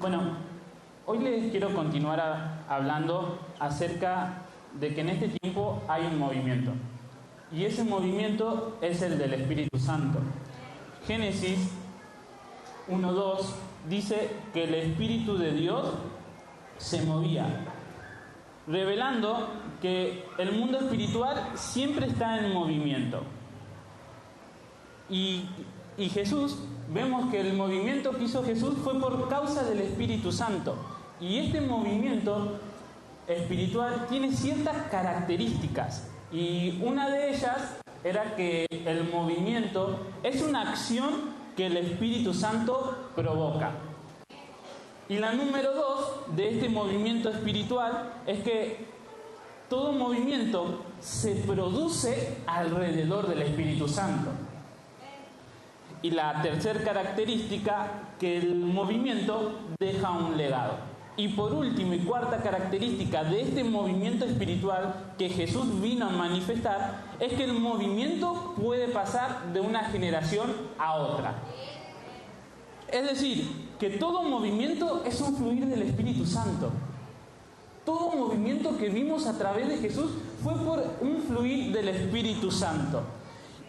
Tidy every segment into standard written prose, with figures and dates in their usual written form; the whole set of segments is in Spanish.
Bueno, hoy les quiero continuar hablando acerca de que en este tiempo hay un movimiento. Y ese movimiento es el del Espíritu Santo. Génesis 1:2 dice que el Espíritu de Dios se movía, revelando que el mundo espiritual siempre está en movimiento. Y Jesús, vemos que el movimiento que hizo Jesús fue por causa del Espíritu Santo. Y este movimiento espiritual tiene ciertas características. Y una de ellas era que el movimiento es una acción que el Espíritu Santo provoca. Y la número 2 de este movimiento espiritual es que todo movimiento se produce alrededor del Espíritu Santo. Y la tercera característica, que el movimiento deja un legado. Y por último y cuarta característica de este movimiento espiritual que Jesús vino a manifestar, es que el movimiento puede pasar de una generación a otra. Es decir, que todo movimiento es un fluir del Espíritu Santo. Todo movimiento que vimos a través de Jesús fue por un fluir del Espíritu Santo.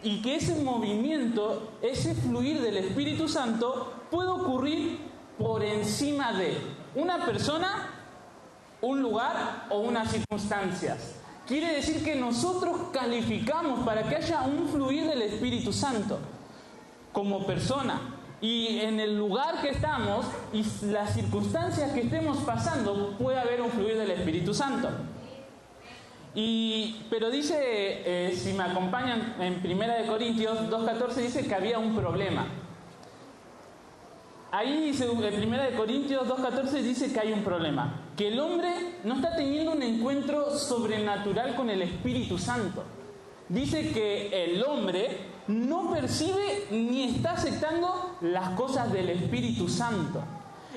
Y que ese movimiento, ese fluir del Espíritu Santo puede ocurrir por encima de una persona, un lugar o unas circunstancias. Quiere decir que nosotros calificamos para que haya un fluir del Espíritu Santo como persona. Y en el lugar que estamos y las circunstancias que estemos pasando, puede haber un fluir del Espíritu Santo. Pero dice, si me acompañan, en 1 Corintios 2:14 dice que había un problema. Ahí dice, en 1 Corintios 2:14 dice que hay un problema. Que el hombre no está teniendo un encuentro sobrenatural con el Espíritu Santo. Dice que el hombre no percibe ni está aceptando las cosas del Espíritu Santo.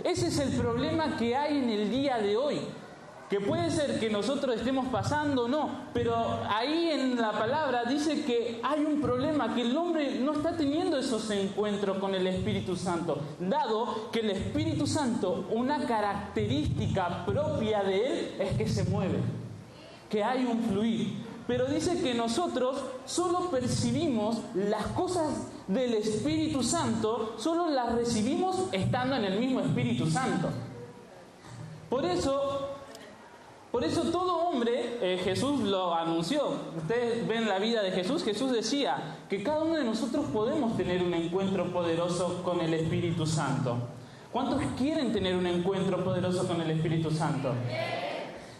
Ese es el problema que hay en el día de hoy. Que puede ser que nosotros estemos pasando o no, pero ahí en la palabra dice que hay un problema, que el hombre no está teniendo esos encuentros con el Espíritu Santo, dado que el Espíritu Santo, una característica propia de él es que se mueve, que hay un fluir. Pero dice que nosotros solo percibimos las cosas del Espíritu Santo, solo las recibimos estando en el mismo Espíritu Santo. Por eso todo hombre, Jesús lo anunció. Ustedes ven la vida de Jesús. Jesús decía que cada uno de nosotros podemos tener un encuentro poderoso con el Espíritu Santo. ¿Cuántos quieren tener un encuentro poderoso con el Espíritu Santo?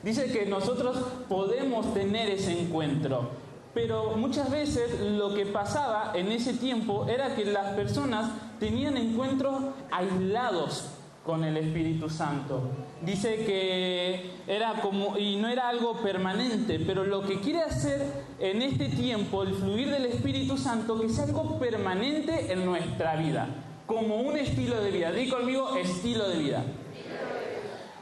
Dice que nosotros podemos tener ese encuentro. Pero muchas veces lo que pasaba en ese tiempo era que las personas tenían encuentros aislados con el Espíritu Santo. Dice que era como, y no era algo permanente, pero lo que quiere hacer en este tiempo, el fluir del Espíritu Santo, que sea algo permanente en nuestra vida, como un estilo de vida. Di conmigo, estilo de vida.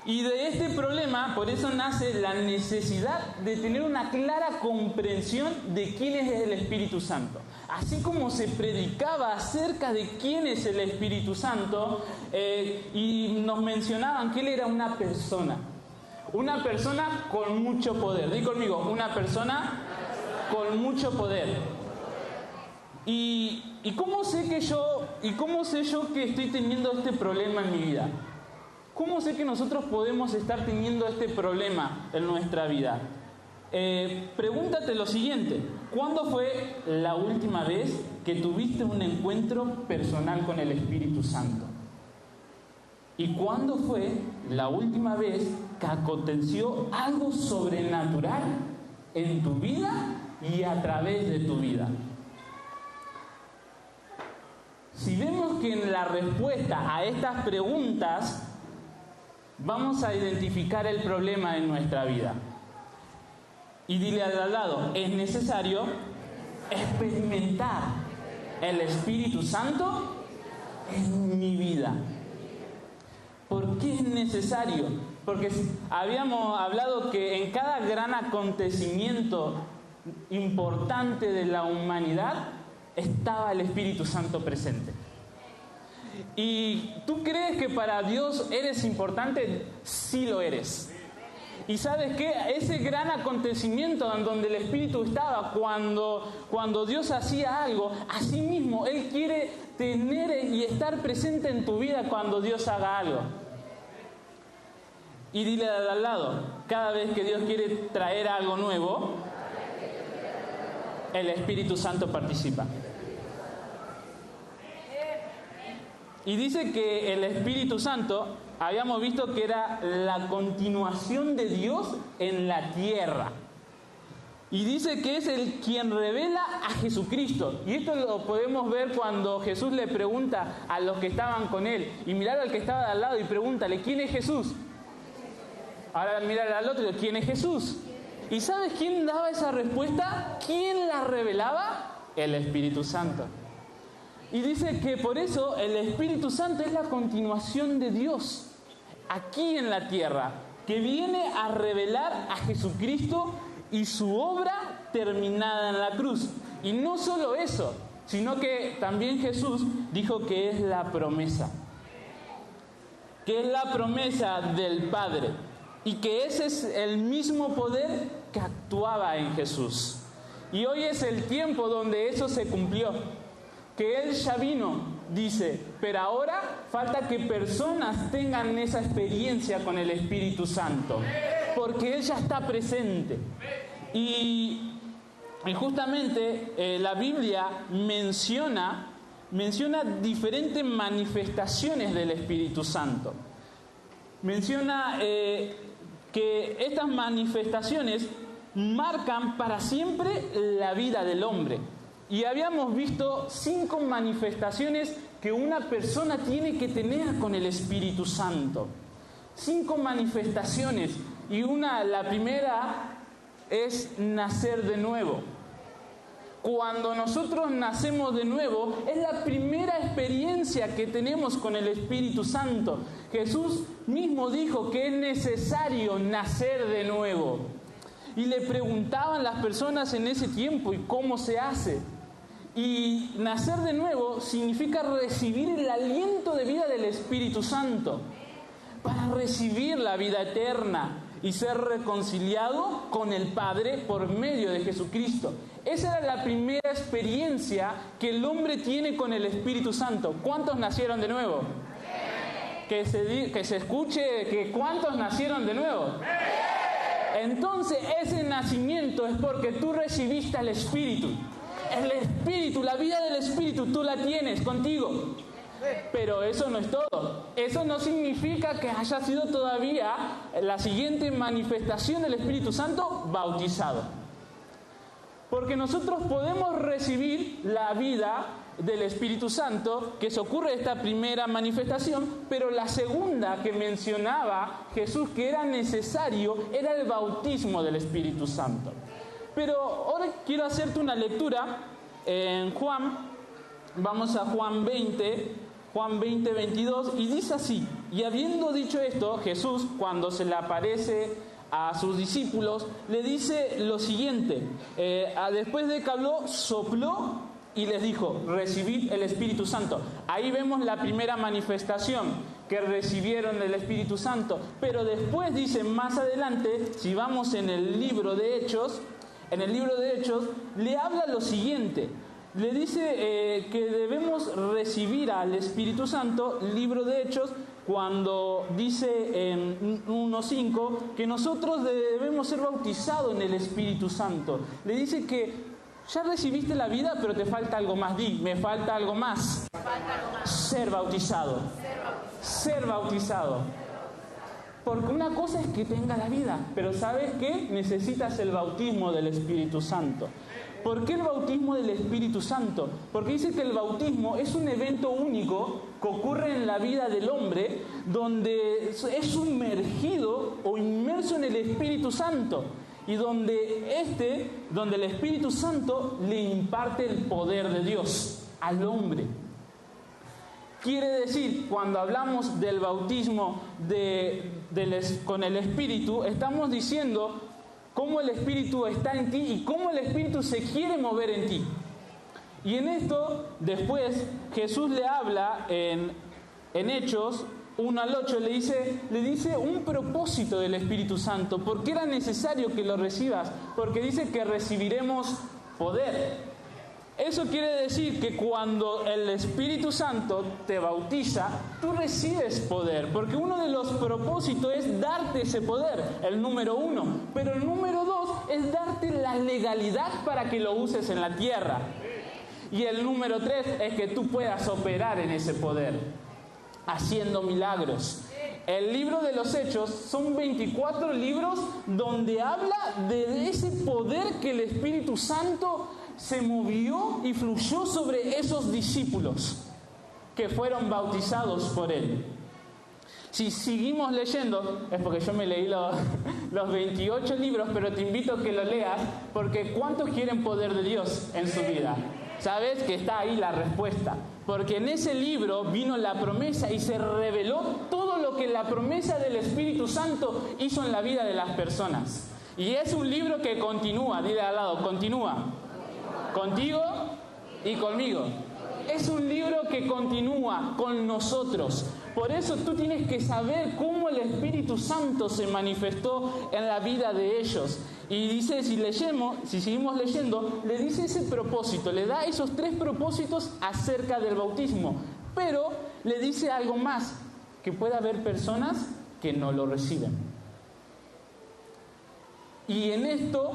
Y de este problema, por eso nace la necesidad de tener una clara comprensión de quién es el Espíritu Santo. Así como se predicaba acerca de quién es el Espíritu Santo, y nos mencionaban que él era una persona con mucho poder. Di conmigo, una persona con mucho poder. ¿Y cómo sé yo que estoy teniendo este problema en mi vida? ¿Cómo sé que nosotros podemos estar teniendo este problema en nuestra vida? Pregúntate lo siguiente: ¿cuándo fue la última vez que tuviste un encuentro personal con el Espíritu Santo? ¿Y cuándo fue la última vez que aconteció algo sobrenatural en tu vida y a través de tu vida? Si vemos que en la respuesta a estas preguntas vamos a identificar el problema en nuestra vida. Y dile al lado, es necesario experimentar el Espíritu Santo en mi vida. ¿Por qué es necesario? Porque habíamos hablado que en cada gran acontecimiento importante de la humanidad estaba el Espíritu Santo presente. ¿Y tú crees que para Dios eres importante? Sí lo eres. Y ¿sabes qué? Ese gran acontecimiento en donde el Espíritu estaba cuando Dios hacía algo, así mismo Él quiere tener y estar presente en tu vida cuando Dios haga algo. Y dile al lado, cada vez que Dios quiere traer algo nuevo, el Espíritu Santo participa. Y dice que el Espíritu Santo, habíamos visto que era la continuación de Dios en la tierra. Y dice que es el quien revela a Jesucristo. Y esto lo podemos ver cuando Jesús le pregunta a los que estaban con él. Y mirar al que estaba de al lado y pregúntale, ¿quién es Jesús? Ahora mirar al otro, ¿quién es Jesús? ¿Y sabes quién daba esa respuesta? ¿Quién la revelaba? El Espíritu Santo. Y dice que por eso el Espíritu Santo es la continuación de Dios aquí en la tierra, que viene a revelar a Jesucristo y su obra terminada en la cruz. Y no solo eso, sino que también Jesús dijo que es la promesa. Que es la promesa del Padre. Y que ese es el mismo poder que actuaba en Jesús. Y hoy es el tiempo donde eso se cumplió. Que Él ya vino, dice, pero ahora falta que personas tengan esa experiencia con el Espíritu Santo. Porque Él ya está presente. Y justamente la Biblia menciona diferentes manifestaciones del Espíritu Santo. Menciona que estas manifestaciones marcan para siempre la vida del hombre. Y habíamos visto 5 manifestaciones que una persona tiene que tener con el Espíritu Santo. 5 manifestaciones. Y la primera es nacer de nuevo. Cuando nosotros nacemos de nuevo, es la primera experiencia que tenemos con el Espíritu Santo. Jesús mismo dijo que es necesario nacer de nuevo. Y le preguntaban las personas en ese tiempo, ¿y cómo se hace? Y nacer de nuevo significa recibir el aliento de vida del Espíritu Santo para recibir la vida eterna y ser reconciliado con el Padre por medio de Jesucristo. Esa era la primera experiencia que el hombre tiene con el Espíritu Santo. ¿Cuántos nacieron de nuevo? Que se escuche que ¿cuántos nacieron de nuevo? Entonces ese nacimiento es porque tú recibiste al Espíritu. El Espíritu, la vida del Espíritu, tú la tienes contigo. Pero eso no es todo. Eso no significa que haya sido todavía la siguiente manifestación del Espíritu Santo, bautizado. Porque nosotros podemos recibir la vida del Espíritu Santo, que se ocurre esta primera manifestación, pero la segunda que mencionaba Jesús que era necesario era el bautismo del Espíritu Santo. Pero ahora quiero hacerte una lectura en Juan. Vamos a Juan 20, 22, y dice así: y habiendo dicho esto, Jesús, cuando se le aparece a sus discípulos, le dice lo siguiente, después de que habló, sopló y les dijo, recibid el Espíritu Santo. Ahí vemos la primera manifestación, que recibieron el Espíritu Santo. Pero después dice más adelante, si vamos en el libro de Hechos, le habla lo siguiente. Le dice que debemos recibir al Espíritu Santo, libro de Hechos, cuando dice en 1:5 que nosotros debemos ser bautizados en el Espíritu Santo. Le dice que ya recibiste la vida, pero te falta algo más. Me falta algo más. Ser bautizado. Ser bautizado. Porque una cosa es que tenga la vida, pero ¿sabes qué? Necesitas el bautismo del Espíritu Santo. ¿Por qué el bautismo del Espíritu Santo? Porque dice que el bautismo es un evento único que ocurre en la vida del hombre, donde es sumergido o inmerso en el Espíritu Santo, y donde el Espíritu Santo le imparte el poder de Dios al hombre. Quiere decir, cuando hablamos del bautismo con el Espíritu, estamos diciendo cómo el Espíritu está en ti y cómo el Espíritu se quiere mover en ti. Y en esto, después, Jesús le habla en en Hechos 1 al 8 le dice un propósito del Espíritu Santo. ¿Por qué era necesario que lo recibas? Porque dice que recibiremos poder. Eso quiere decir que cuando el Espíritu Santo te bautiza, tú recibes poder, porque uno de los propósitos es darte ese poder, el número 1. Pero el número 2 es darte la legalidad para que lo uses en la tierra. Y el número 3 es que tú puedas operar en ese poder, haciendo milagros. El libro de los Hechos son 24 libros donde habla de ese poder que el Espíritu Santo se movió y fluyó sobre esos discípulos que fueron bautizados por él. Si seguimos leyendo, es porque yo me leí los 28 libros, pero te invito a que lo leas, porque ¿cuántos quieren poder de Dios en su vida? Sabes que está ahí la respuesta, porque en ese libro vino la promesa y se reveló todo lo que la promesa del Espíritu Santo hizo en la vida de las personas. Y es un libro que continúa, dile al lado, continúa. Contigo y conmigo. Es un libro que continúa con nosotros. Por eso tú tienes que saber cómo el Espíritu Santo se manifestó en la vida de ellos. Y dice, si seguimos leyendo, le dice ese propósito, le da esos 3 propósitos acerca del bautismo. Pero le dice algo más, que puede haber personas que no lo reciben. Y en esto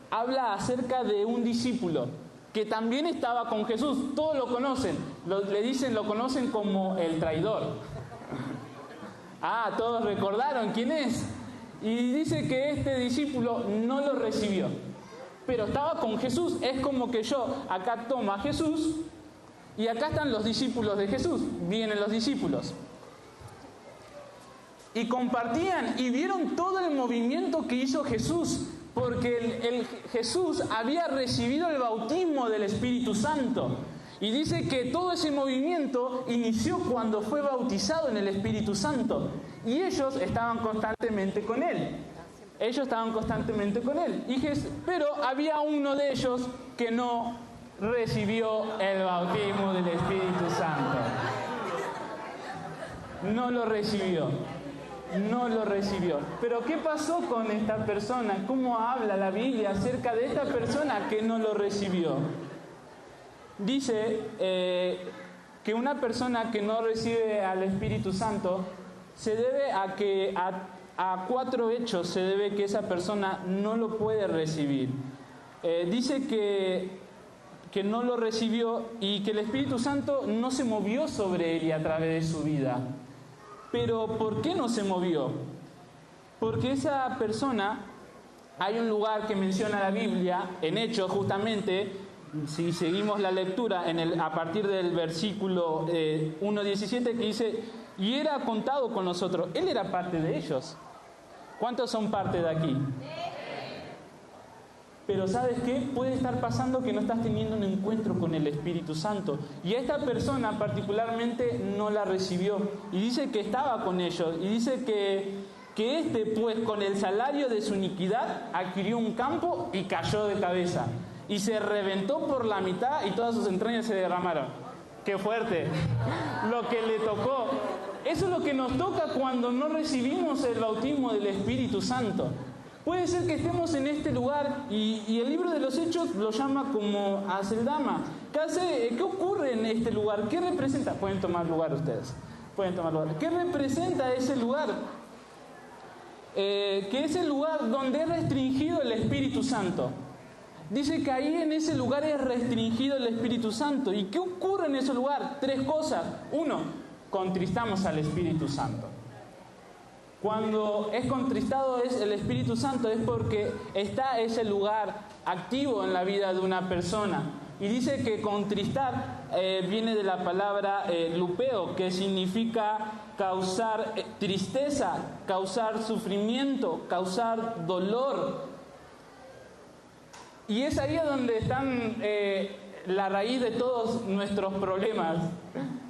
habla acerca de un discípulo que también estaba con Jesús. Todos lo conocen, lo conocen como el traidor. Todos recordaron quién es. Y dice que este discípulo no lo recibió, pero estaba con Jesús. Es como que yo acá tomo a Jesús y acá están los discípulos de Jesús. Vienen los discípulos y compartían y vieron todo el movimiento que hizo Jesús, porque Jesús había recibido el bautismo del Espíritu Santo. Y dice que todo ese movimiento inició cuando fue bautizado en el Espíritu Santo. Y ellos estaban constantemente con él. Pero había uno de ellos que no recibió el bautismo del Espíritu Santo. No lo recibió. Pero ¿qué pasó con esta persona? ¿Cómo habla la Biblia acerca de esta persona que no lo recibió? Dice que una persona que no recibe al Espíritu Santo se debe a 4 hechos se debe que esa persona no lo puede recibir. Dice que no lo recibió y que el Espíritu Santo no se movió sobre él y a través de su vida. Pero ¿por qué no se movió? Porque esa persona, hay un lugar que menciona la Biblia, en Hechos justamente, si seguimos la lectura a partir del versículo 1:17, que dice, y era contado con nosotros. Él era parte de ellos. ¿Cuántos son parte de aquí? Pero ¿sabes qué? Puede estar pasando que no estás teniendo un encuentro con el Espíritu Santo. Y esta persona particularmente no la recibió. Y dice que estaba con ellos. Y dice que pues con el salario de su iniquidad adquirió un campo y cayó de cabeza. Y se reventó por la mitad y todas sus entrañas se derramaron. ¡Qué fuerte! Lo que le tocó. Eso es lo que nos toca cuando no recibimos el bautismo del Espíritu Santo. Puede ser que estemos en este lugar y el libro de los Hechos lo llama como Aceldama. ¿Qué ocurre en este lugar? ¿Qué representa? Pueden tomar lugar ustedes. ¿Qué representa ese lugar? Que es el lugar donde es restringido el Espíritu Santo. Dice que ahí en ese lugar es restringido el Espíritu Santo. ¿Y qué ocurre en ese lugar? 3 cosas. 1, contristamos al Espíritu Santo. Cuando es contristado es el Espíritu Santo es porque está ese lugar activo en la vida de una persona. Y dice que contristar viene de la palabra lupeo, que significa causar tristeza, causar sufrimiento, causar dolor. Y es ahí donde están la raíz de todos nuestros problemas.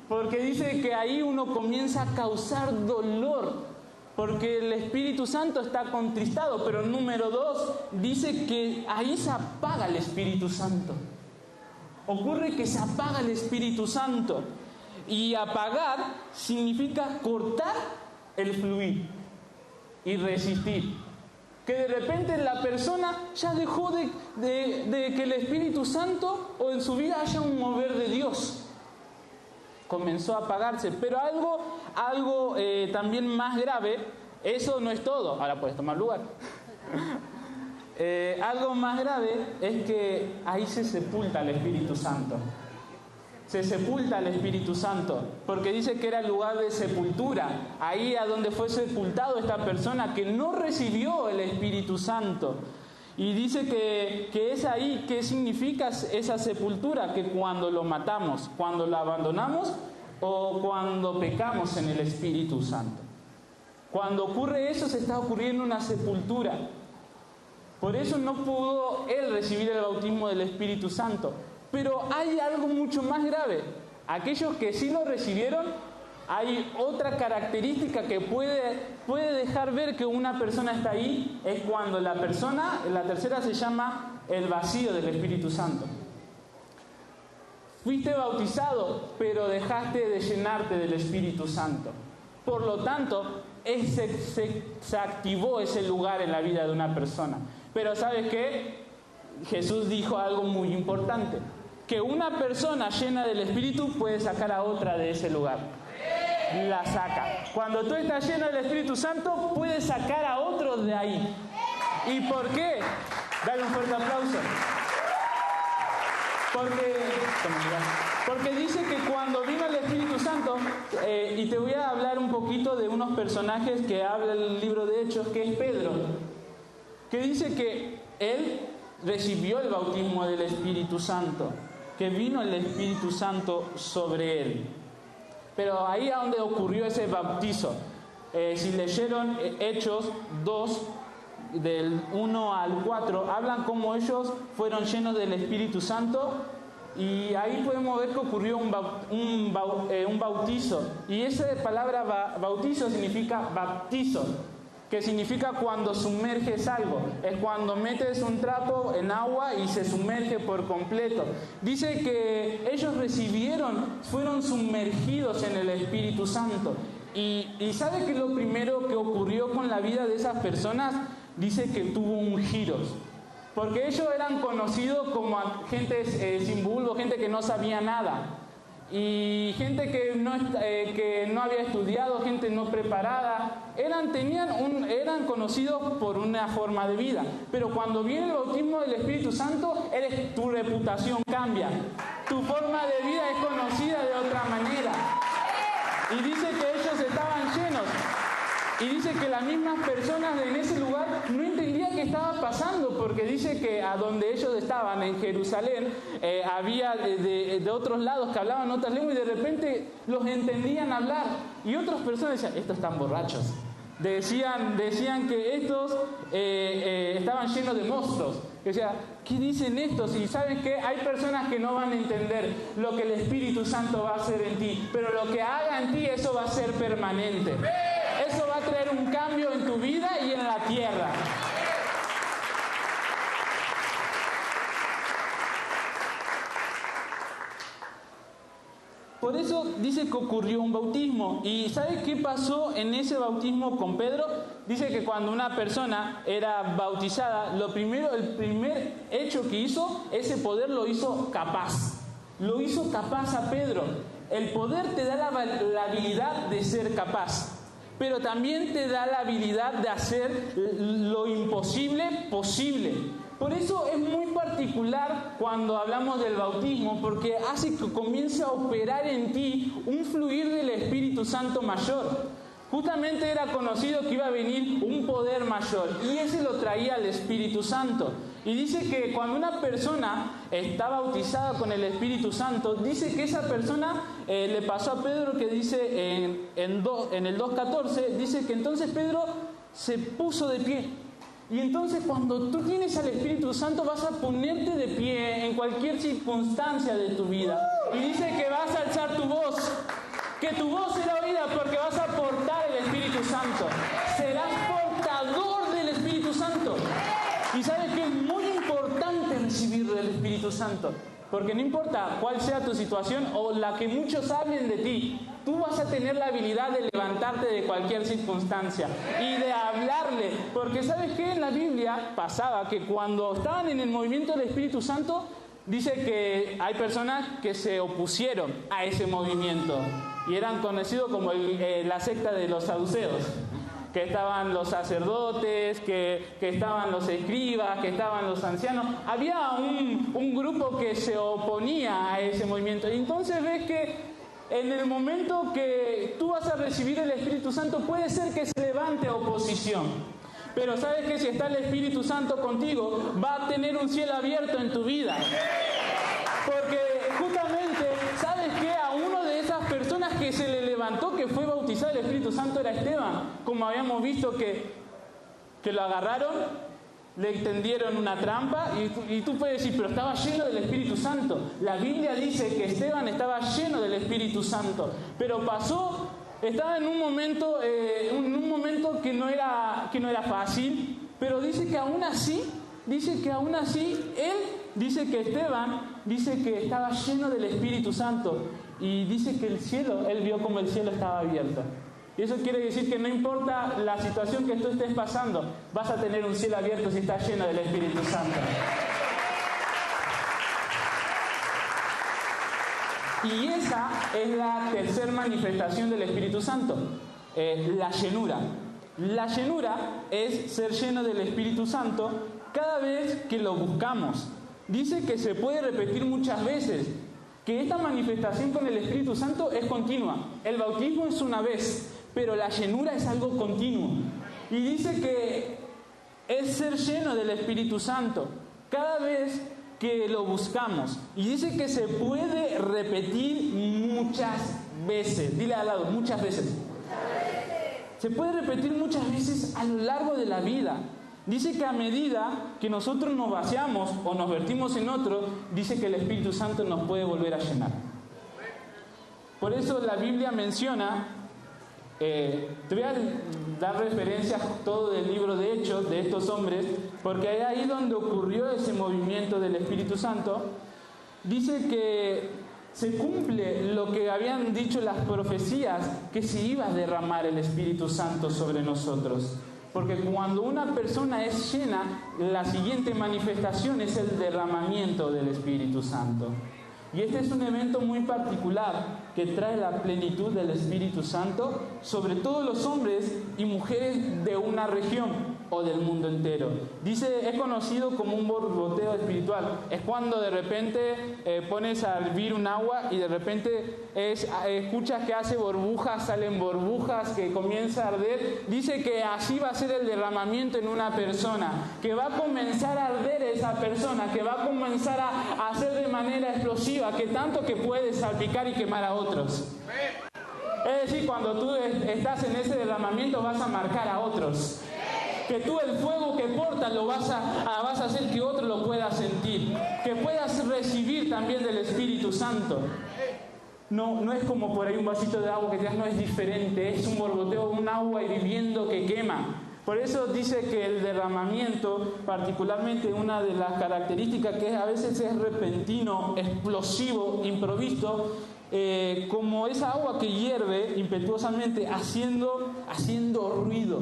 Porque dice que ahí uno comienza a causar dolor. Porque el Espíritu Santo está contristado. Pero número 2, dice que ahí se apaga el Espíritu Santo. Ocurre que se apaga el Espíritu Santo. Y apagar significa cortar el fluir y resistir. Que de repente la persona ya dejó de que el Espíritu Santo o en su vida haya un mover de Dios. Comenzó a apagarse. Pero algo también más grave, eso no es todo. Ahora puedes tomar lugar. Algo más grave es que ahí se sepulta el Espíritu Santo. Se sepulta el Espíritu Santo, porque dice que era el lugar de sepultura, ahí a donde fue sepultado esta persona que no recibió el Espíritu Santo. Y dice que es ahí. ¿Qué significa esa sepultura? Que cuando lo matamos, cuando lo abandonamos o cuando pecamos en el Espíritu Santo. Cuando ocurre eso, se está ocurriendo una sepultura. Por eso no pudo él recibir el bautismo del Espíritu Santo. Pero hay algo mucho más grave. Aquellos que sí lo recibieron, hay otra característica que puede dejar ver que una persona está ahí, es cuando la tercera se llama el vacío del Espíritu Santo. Fuiste bautizado, pero dejaste de llenarte del Espíritu Santo. Por lo tanto, se activó ese lugar en la vida de una persona. Pero ¿sabes qué? Jesús dijo algo muy importante. Que una persona llena del Espíritu puede sacar a otra de ese lugar. La saca. Cuando tú estás lleno del Espíritu Santo, puedes sacar a otros de ahí. ¿Y por qué? Dale un fuerte aplauso. Porque dice que cuando vino el Espíritu Santo, y te voy a hablar un poquito de unos personajes que habla el libro de Hechos, que es Pedro, que dice que él recibió el bautismo del Espíritu Santo, que vino el Espíritu Santo sobre él. Pero ahí es donde ocurrió ese bautizo. Si leyeron Hechos 2, del 1 al 4, hablan cómo ellos fueron llenos del Espíritu Santo, y ahí podemos ver que ocurrió un bautizo. Y esa palabra bautizo significa baptizo, que significa cuando sumerges algo. Es cuando metes un trapo en agua y se sumerge por completo. Dice que ellos fueron sumergidos en el Espíritu Santo. Y ¿sabe qué es lo primero que ocurrió con la vida de esas personas? Dice que tuvo un giro. Porque ellos eran conocidos como gente sin bulbo, gente que no sabía nada. Y gente que no había estudiado, gente no preparada, eran conocidos por una forma de vida. Pero cuando viene el bautismo del Espíritu Santo, tu reputación cambia, tu forma de vida es conocida de otra manera. Y dice que ellos estaban llenos. Y dice que las mismas personas en ese lugar no entendían qué estaba pasando, porque dice que a donde ellos estaban, en Jerusalén, había de otros lados que hablaban otras lenguas y de repente los entendían hablar. Y otras personas decían, estos están borrachos. Decían que estos estaban llenos de monstruos. O sea, ¿qué dicen estos? Y ¿sabes qué? Hay personas que no van a entender lo que el Espíritu Santo va a hacer en ti, pero lo que haga en ti, eso va a ser permanente. Eso va a traer un cambio en tu vida y en la tierra. Por eso dice que ocurrió un bautismo. ¿Y sabes qué pasó en ese bautismo con Pedro? Dice que cuando una persona era bautizada, el primer hecho que hizo, ese poder lo hizo capaz. Lo hizo capaz a Pedro. El poder te da la habilidad de ser capaz, pero también te da la habilidad de hacer lo imposible posible. Por eso es muy particular cuando hablamos del bautismo, porque hace que comience a operar en ti un fluir del Espíritu Santo mayor. Justamente era conocido que iba a venir un poder mayor, y ese lo traía el Espíritu Santo. Y dice que cuando una persona está bautizada con el Espíritu Santo, dice que esa persona le pasó a Pedro, que dice en el 2.14, dice que entonces Pedro se puso de pie. Y entonces cuando tú tienes al Espíritu Santo vas a ponerte de pie en cualquier circunstancia de tu vida. Y dice que vas a alzar tu voz, que tu voz será oída porque vas a portar el Espíritu Santo. Serás portador del Espíritu Santo. Y sabes que es muy importante recibir del Espíritu Santo, Porque no importa cuál sea tu situación o la que muchos hablen de ti, tú vas a tener la habilidad de levantarte de cualquier circunstancia y de hablarle. Porque ¿sabes qué? En la Biblia pasaba que cuando estaban en el movimiento del Espíritu Santo, dice que hay personas que se opusieron a ese movimiento y eran conocidos como la secta de los saduceos. Que estaban los sacerdotes, que estaban los escribas, que estaban los ancianos. Había un grupo que se oponía a ese movimiento. Y entonces ves que en el momento que tú vas a recibir el Espíritu Santo, puede ser que se levante oposición. Pero sabes que si está el Espíritu Santo contigo, va a tener un cielo abierto en tu vida. Porque justamente, ¿sabes qué? A uno de esas personas que se le levantó, que fue bautizado el Espíritu Santo, era Esteban. Como habíamos visto que lo agarraron, le extendieron una trampa y tú puedes decir, pero estaba lleno del Espíritu Santo. La Biblia dice que Esteban estaba lleno del Espíritu Santo. Pero estaba en un momento que no era fácil, pero dice que aún así, Esteban dice que estaba lleno del Espíritu Santo y dice que él vio como el cielo estaba abierto. Y eso quiere decir que no importa la situación que tú estés pasando, vas a tener un cielo abierto si estás lleno del Espíritu Santo. Y esa es la tercera manifestación del Espíritu Santo, la llenura. La llenura es ser lleno del Espíritu Santo cada vez que lo buscamos. Dice que se puede repetir muchas veces, que esta manifestación con el Espíritu Santo es continua. El bautismo es una vez, pero la llenura es algo continuo. Y dice que es ser lleno del Espíritu Santo cada vez que lo buscamos. Y dice que se puede repetir muchas veces. Dile al lado, muchas veces. Se puede repetir muchas veces a lo largo de la vida. Dice que a medida que nosotros nos vaciamos o nos vertimos en otro, dice que el Espíritu Santo nos puede volver a llenar. Por eso la Biblia menciona, te voy a dar referencias todo del libro de Hechos de estos hombres, porque es ahí donde ocurrió ese movimiento del Espíritu Santo. Dice que se cumple lo que habían dicho las profecías, que se iba a derramar el Espíritu Santo sobre nosotros. Porque cuando una persona es llena, la siguiente manifestación es el derramamiento del Espíritu Santo. Y este es un evento muy particular que trae la plenitud del Espíritu Santo sobre todos los hombres y mujeres de una región o del mundo entero. Dice, es conocido como un borboteo espiritual. Es cuando de repente pones a hervir un agua y de repente escuchas que hace burbujas, salen burbujas, que comienza a arder. Dice que así va a ser el derramamiento en una persona, que va a comenzar a arder esa persona, que va a comenzar a hacer de manera explosiva, que tanto que puede salpicar y quemar a otros. Es decir, cuando tú estás en ese derramamiento vas a marcar a otros. Que tú el fuego que portas lo vas a hacer que otro lo pueda sentir. Que puedas recibir también del Espíritu Santo. No es como por ahí un vasito de agua que te das, no, es diferente. Es un borboteo, un agua hirviendo que quema. Por eso dice que el derramamiento, particularmente una de las características que a veces es repentino, explosivo, improvisto, como esa agua que hierve impetuosamente haciendo ruido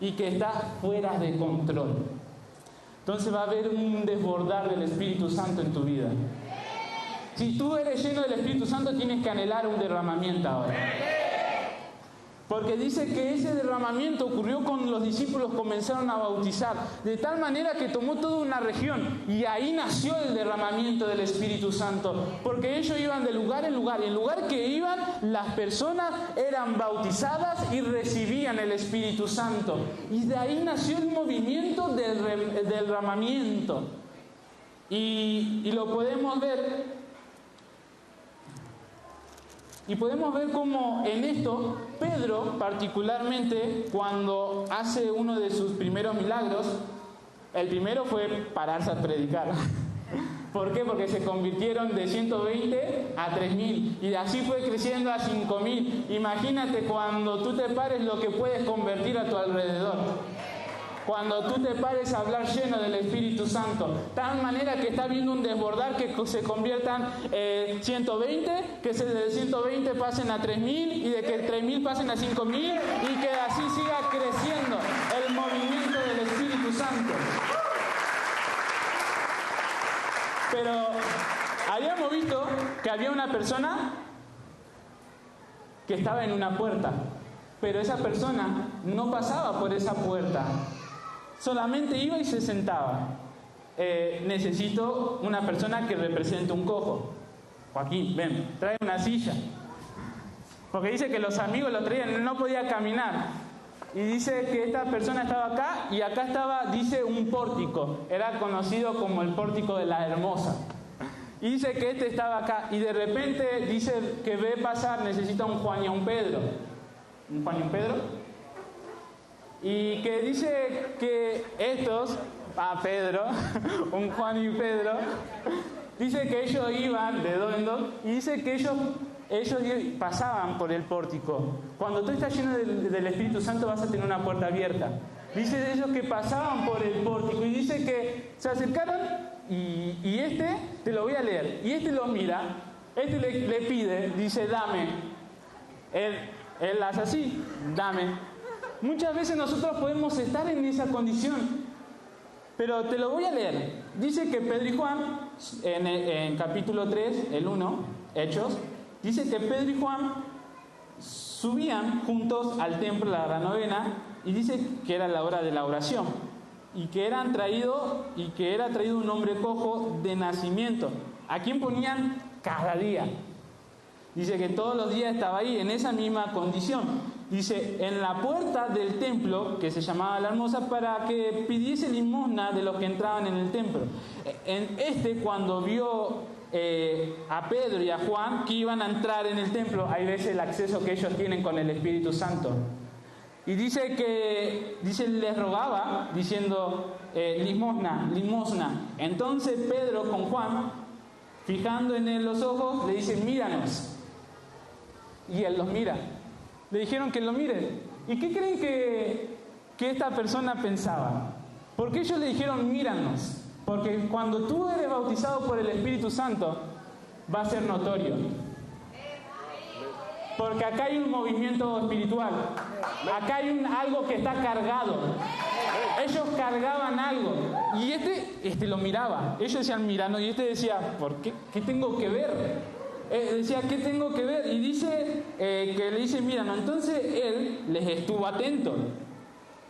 y que está fuera de control. Entonces va a haber un desbordar del Espíritu Santo en tu vida. Si tú eres lleno del Espíritu Santo, tienes que anhelar un derramamiento ahora. Porque dice que ese derramamiento ocurrió cuando los discípulos comenzaron a bautizar, de tal manera que tomó toda una región, y ahí nació el derramamiento del Espíritu Santo, porque ellos iban de lugar en lugar, y en lugar que iban, las personas eran bautizadas y recibían el Espíritu Santo, y de ahí nació el movimiento del derramamiento, y lo podemos ver. Y podemos ver cómo en esto, Pedro particularmente, cuando hace uno de sus primeros milagros, el primero fue pararse a predicar. ¿Por qué? Porque se convirtieron de 120 a 3.000 y así fue creciendo a 5.000. Imagínate cuando tú te pares lo que puedes convertir a tu alrededor. cuando tú te pares a hablar lleno del Espíritu Santo. Tal manera que está viendo un desbordar que se conviertan 120, que de 120 pasen a 3.000 y de que 3.000 pasen a 5.000 y que así siga creciendo el movimiento del Espíritu Santo. Pero habíamos visto que había una persona que estaba en una puerta, pero esa persona no pasaba por esa puerta, solamente iba y se sentaba. Necesito una persona que represente un cojo. Joaquín, ven, trae una silla. Porque dice que los amigos lo traían, no podía caminar. Y dice que esta persona estaba acá y acá estaba, dice, un pórtico. Era conocido como el pórtico de la Hermosa. Y dice que este estaba acá y de repente dice que ve pasar, necesita un Juan y un Pedro. ¿Un Juan y un Pedro? Y que dice que estos, Pedro, un Juan y Pedro, dice que ellos iban de dos en dos y dice que ellos pasaban por el pórtico. Cuando tú estás lleno del Espíritu Santo vas a tener una puerta abierta. Dice de ellos que pasaban por el pórtico y dice que se acercaron y este, te lo voy a leer, y este lo mira, este le pide, dice dame. Él hace así, dame. Muchas veces nosotros podemos estar en esa condición, pero te lo voy a leer. Dice que Pedro y Juan, en capítulo 3, el 1, Hechos, dice que Pedro y Juan subían juntos al templo a la novena y dice que era la hora de la oración y que era traído un hombre cojo de nacimiento, a quien ponían cada día. Dice que todos los días estaba ahí en esa misma condición. Dice, en la puerta del templo, que se llamaba La Hermosa, para que pidiese limosna de los que entraban en el templo. Cuando vio a Pedro y a Juan que iban a entrar en el templo, ahí ves el acceso que ellos tienen con el Espíritu Santo. Y dice les rogaba, diciendo, limosna. Entonces Pedro con Juan, fijando en él los ojos, le dice, míranos. Y él los mira. Le dijeron que lo miren. ¿Y qué creen que esta persona pensaba? ¿Por qué ellos le dijeron míranos? Porque cuando tú eres bautizado por el Espíritu Santo, va a ser notorio. Porque acá hay un movimiento espiritual. Acá hay algo que está cargado. Ellos cargaban algo. Y este lo miraba. Ellos decían míranos. Y este decía, ¿por qué? ¿Qué tengo que ver? Decía, ¿qué tengo que ver? Y dice que le dice, míranos. Entonces él les estuvo atento,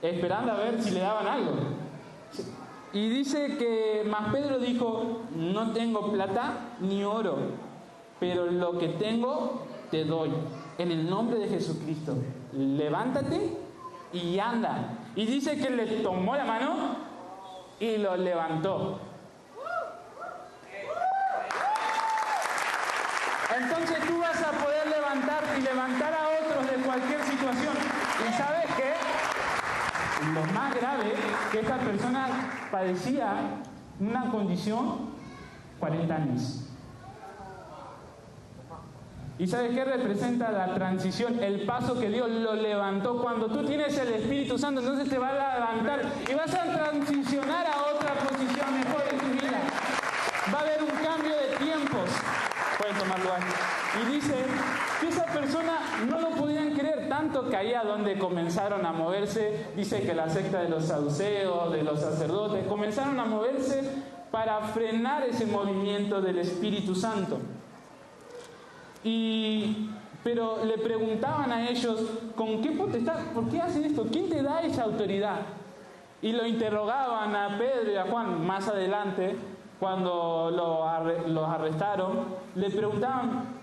esperando a ver si le daban algo. Y dice que más Pedro dijo, no tengo plata ni oro, pero lo que tengo te doy. En el nombre de Jesucristo, levántate y anda. Y dice que le tomó la mano y lo levantó. Entonces tú vas a poder levantarte y levantar a otros de cualquier situación. ¿Y sabes qué? Lo más grave, que esta persona padecía una condición 40 años. ¿Y sabes qué representa la transición? El paso que Dios lo levantó. Cuando tú tienes el Espíritu Santo, entonces te va a levantar y vas a transicionar a otra posición mejor en tu vida. Va a haber un cambio de tiempos. Pueden tomar lugar. Y dice que esa persona no lo podían creer, tanto que ahí a donde comenzaron a moverse, dice que la secta de los saduceos, de los sacerdotes, comenzaron a moverse para frenar ese movimiento del Espíritu Santo. Pero le preguntaban a ellos, ¿con qué potestad? ¿Por qué hacen esto? ¿Quién te da esa autoridad? Y lo interrogaban a Pedro y a Juan más adelante, cuando los arrestaron, le preguntaban,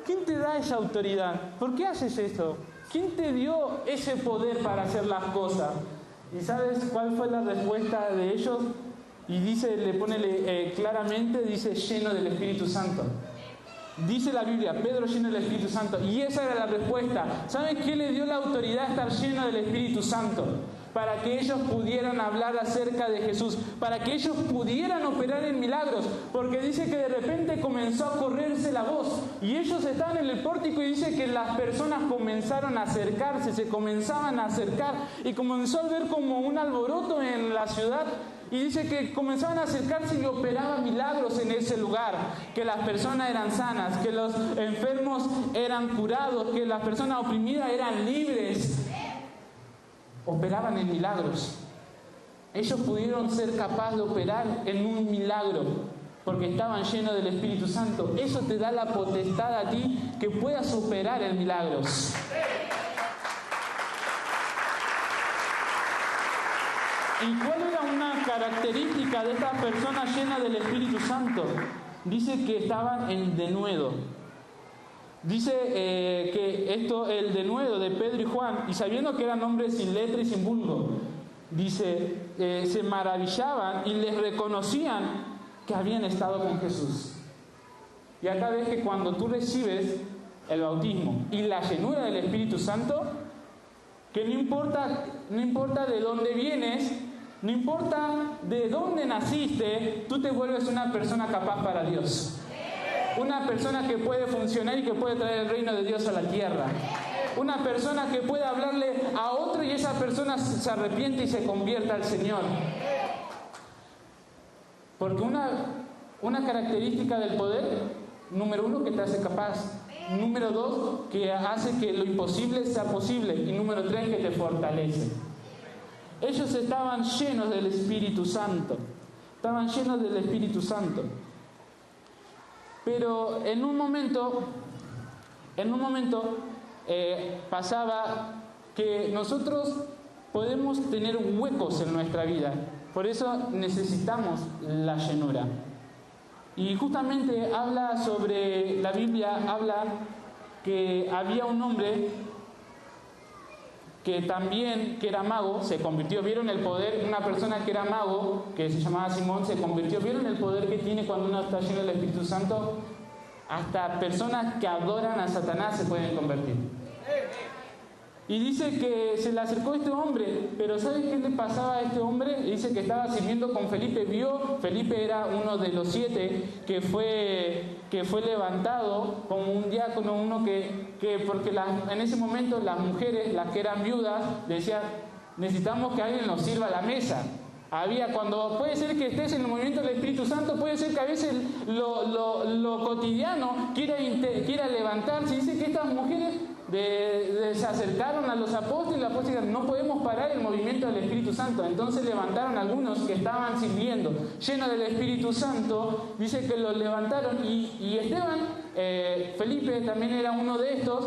¿quién te da esa autoridad? ¿Por qué haces esto? ¿Quién te dio ese poder para hacer las cosas? ¿Y sabes cuál fue la respuesta de ellos? Y dice, le pone claramente, dice, lleno del Espíritu Santo. Dice la Biblia, Pedro lleno del Espíritu Santo. Y esa era la respuesta. ¿Saben qué le dio la autoridad a estar lleno del Espíritu Santo? para que ellos pudieran hablar acerca de Jesús, para que ellos pudieran operar en milagros, porque dice que de repente comenzó a correrse la voz y ellos estaban en el pórtico y dice que las personas comenzaron a acercarse, se comenzaban a acercar y comenzó a ver como un alboroto en la ciudad. Y dice que comenzaban a acercarse y operaban milagros en ese lugar, que las personas eran sanas, que los enfermos eran curados, que las personas oprimidas eran libres. Operaban en milagros. Ellos pudieron ser capaces de operar en un milagro porque estaban llenos del Espíritu Santo. Eso te da la potestad a ti que puedas operar en milagros. ¿Y cuál era una característica de estas personas llenas del Espíritu Santo? Dice que estaban en denuedo. Dice que el denuedo de Pedro y Juan, y sabiendo que eran hombres sin letra y sin vulgo, dice, se maravillaban y les reconocían que habían estado con Jesús. Y acá ves que cuando tú recibes el bautismo y la llenura del Espíritu Santo, que no importa de dónde vienes, no importa de dónde naciste, tú te vuelves una persona capaz para Dios. Una persona que puede funcionar y que puede traer el reino de Dios a la tierra. Una persona que puede hablarle a otro y esa persona se arrepiente y se convierta al Señor. Porque una característica del poder, número 1, que te hace capaz. Número 2, que hace que lo imposible sea posible. Y número 3, que te fortalece. Ellos estaban llenos del Espíritu Santo. Estaban llenos del Espíritu Santo. Pero en un momento pasaba que nosotros podemos tener huecos en nuestra vida. Por eso necesitamos la llenura. Y justamente la Biblia habla que había un hombre que era mago, se convirtió. ¿Vieron el poder? Una persona que era mago, que se llamaba Simón, se convirtió. ¿Vieron el poder que tiene cuando uno está lleno del Espíritu Santo? Hasta personas que adoran a Satanás se pueden convertir. Y dice que se le acercó este hombre, pero ¿sabes qué le pasaba a este hombre? Dice que estaba sirviendo con Felipe. Felipe era uno de los 7 que fue levantado como un diácono, uno porque en ese momento las mujeres, las que eran viudas, decían, necesitamos que alguien nos sirva la mesa. Cuando puede ser que estés en el movimiento del Espíritu Santo, puede ser que a veces lo cotidiano quiera levantarse. Dice que estas mujeres se acercaron a los apóstoles y los apóstoles dijeron, no podemos parar el movimiento del Espíritu Santo. Entonces levantaron algunos que estaban sirviendo, llenos del Espíritu Santo. Dice que los levantaron y Esteban, Felipe también era uno de estos,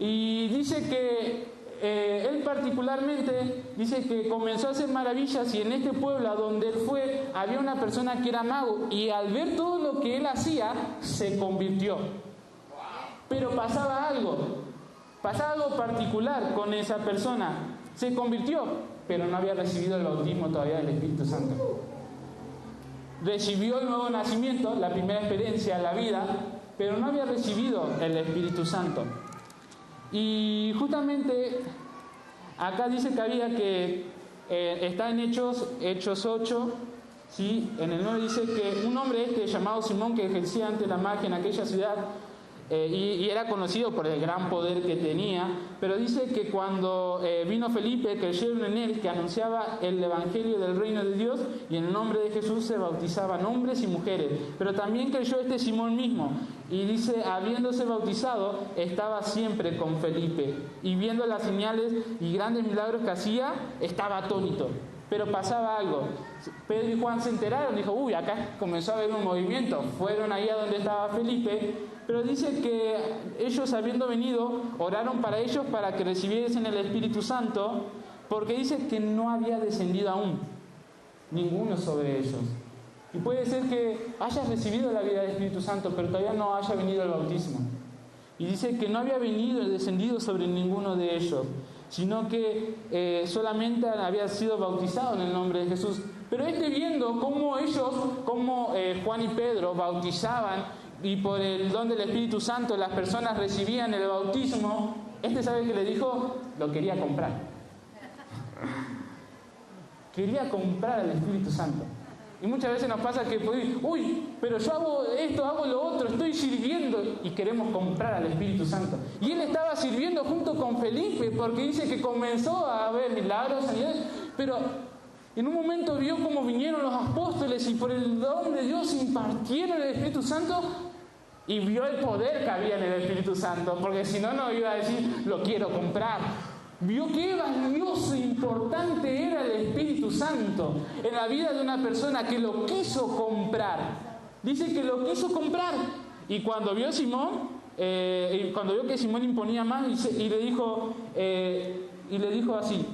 y dice que él particularmente dice que comenzó a hacer maravillas, y en este pueblo a donde él fue había una persona que era mago, y al ver todo lo que él hacía se convirtió. Pero pasaba algo particular con esa persona. Se convirtió, pero no había recibido el bautismo todavía del Espíritu Santo. Recibió el nuevo nacimiento, la primera experiencia en la vida, pero no había recibido el Espíritu Santo. Y justamente acá dice que está en Hechos 8, ¿sí? En el 9 dice que un hombre llamado Simón, que ejercía ante la magia en aquella ciudad, y era conocido por el gran poder que tenía, pero dice que cuando vino Felipe, creyeron en él, que anunciaba el evangelio del reino de Dios, y en el nombre de Jesús se bautizaban hombres y mujeres. Pero también creyó Simón mismo, y dice, habiéndose bautizado, estaba siempre con Felipe, y viendo las señales y grandes milagros que hacía, estaba atónito. Pero pasaba algo. Pedro y Juan se enteraron, dijo, acá comenzó a haber un movimiento. Fueron ahí a donde estaba Felipe, pero dice que ellos, habiendo venido, oraron para ellos para que recibiesen el Espíritu Santo, porque dice que no había descendido aún ninguno sobre ellos. Y puede ser que hayas recibido la vida del Espíritu Santo, pero todavía no haya venido el bautismo. Y dice que no había descendido sobre ninguno de ellos, sino que solamente había sido bautizado en el nombre de Jesús. Pero viendo cómo Juan y Pedro bautizaban, y por el don del Espíritu Santo las personas recibían el bautismo, ¿sabe qué le dijo? Lo quería comprar. quería comprar al Espíritu Santo. Y muchas veces nos pasa que, pero yo hago esto, hago lo otro, estoy sirviendo y queremos comprar al Espíritu Santo. Y él estaba sirviendo junto con Felipe porque dice que comenzó a ver milagros, sanidades, pero en un momento vio cómo vinieron los apóstoles y por el don de Dios impartieron el Espíritu Santo y vio el poder que había en el Espíritu Santo, porque si no, no iba a decir, lo quiero comprar. Vio qué valioso e importante era el Espíritu Santo en la vida de una persona que lo quiso comprar. Dice que lo quiso comprar. Y cuando vio Simón, cuando vio que Simón imponía más y le dijo así,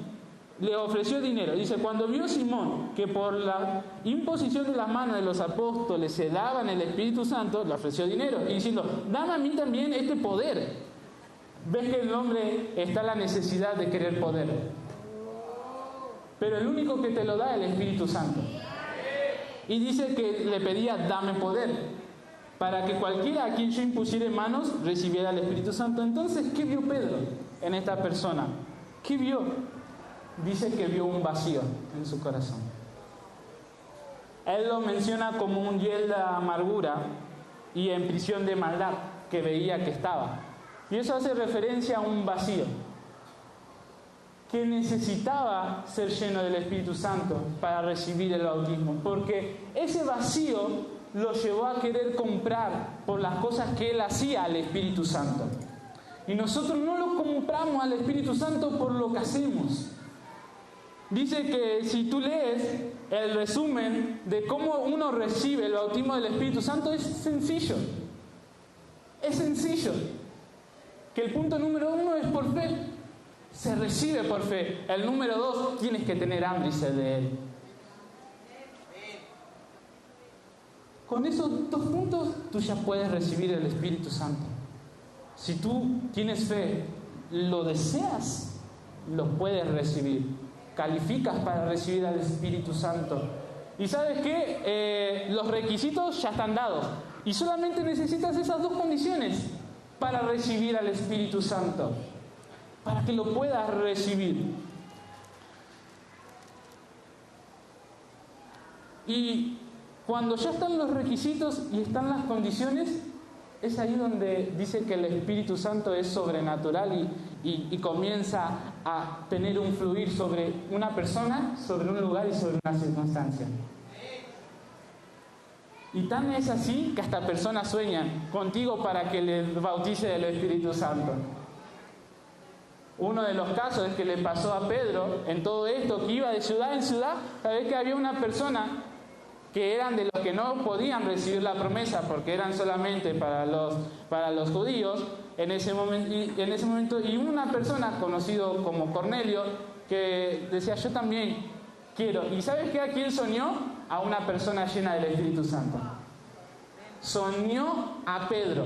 le ofreció dinero. Dice, cuando vio Simón que por la imposición de las manos de los apóstoles se daban el Espíritu Santo, le ofreció dinero y diciendo, dame a mí también este poder. Ves que el hombre está en la necesidad de querer poder, pero el único que te lo da es el Espíritu Santo. Y dice que le pedía, dame poder, para que cualquiera a quien yo impusiera manos recibiera el Espíritu Santo. Entonces, ¿qué vio Pedro en esta persona? ¿Qué vio? Dice que vio un vacío en su corazón. Él lo menciona como un hiel de amargura y en prisión de maldad que veía que estaba. Y eso hace referencia a un vacío, que necesitaba ser lleno del Espíritu Santo para recibir el bautismo, porque ese vacío lo llevó a querer comprar por las cosas que él hacía al Espíritu Santo. Y nosotros no lo compramos al Espíritu Santo por lo que hacemos. Dice que si tú lees el resumen de cómo uno recibe el bautismo del Espíritu Santo, es sencillo. Es sencillo. Que el punto número 1 es por fe. Se recibe por fe. El número 2, tienes que tener hambre y sed de Él. Con esos 2 puntos, tú ya puedes recibir el Espíritu Santo. Si tú tienes fe, lo deseas, lo puedes recibir. Calificas para recibir al Espíritu Santo. Y ¿sabes qué? Los requisitos ya están dados. Y solamente necesitas esas 2 condiciones para recibir al Espíritu Santo, para que lo puedas recibir. Y cuando ya están los requisitos y están las condiciones, es ahí donde dice que el Espíritu Santo es sobrenatural y comienza a tener un fluir sobre una persona, sobre un lugar y sobre una circunstancia. Y tan es así que hasta personas sueñan contigo para que les bautice del Espíritu Santo. Uno de los casos es que le pasó a Pedro en todo esto, que iba de ciudad en ciudad. Sabés que había una persona que eran de los que no podían recibir la promesa porque eran solamente para los judíos en ese momento, y una persona conocido como Cornelio que decía, yo también quiero. ¿Y sabes qué? ¿A quién soñó? A una persona llena del Espíritu Santo. Soñó a Pedro.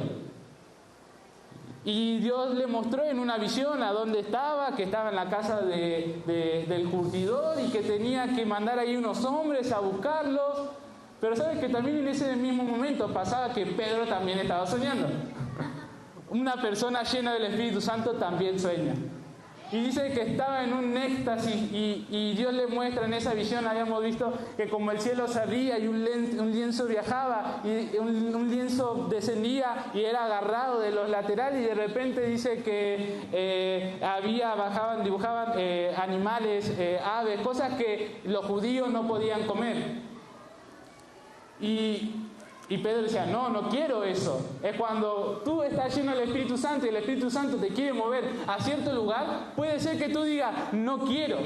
Y Dios le mostró en una visión a dónde estaba, que estaba en la casa del curtidor y que tenía que mandar ahí unos hombres a buscarlos. Pero sabes que también en ese mismo momento pasaba que Pedro también estaba soñando. Una persona llena del Espíritu Santo también sueña. Y dice que estaba en un éxtasis y Dios le muestra en esa visión, habíamos visto que como el cielo se abría y un lienzo viajaba y un lienzo descendía y era agarrado de los laterales, y de repente dice que dibujaban animales, aves, cosas que los judíos no podían comer. Y Pedro decía, no quiero eso. Es cuando tú estás lleno del Espíritu Santo y el Espíritu Santo te quiere mover a cierto lugar, puede ser que tú digas, no quiero.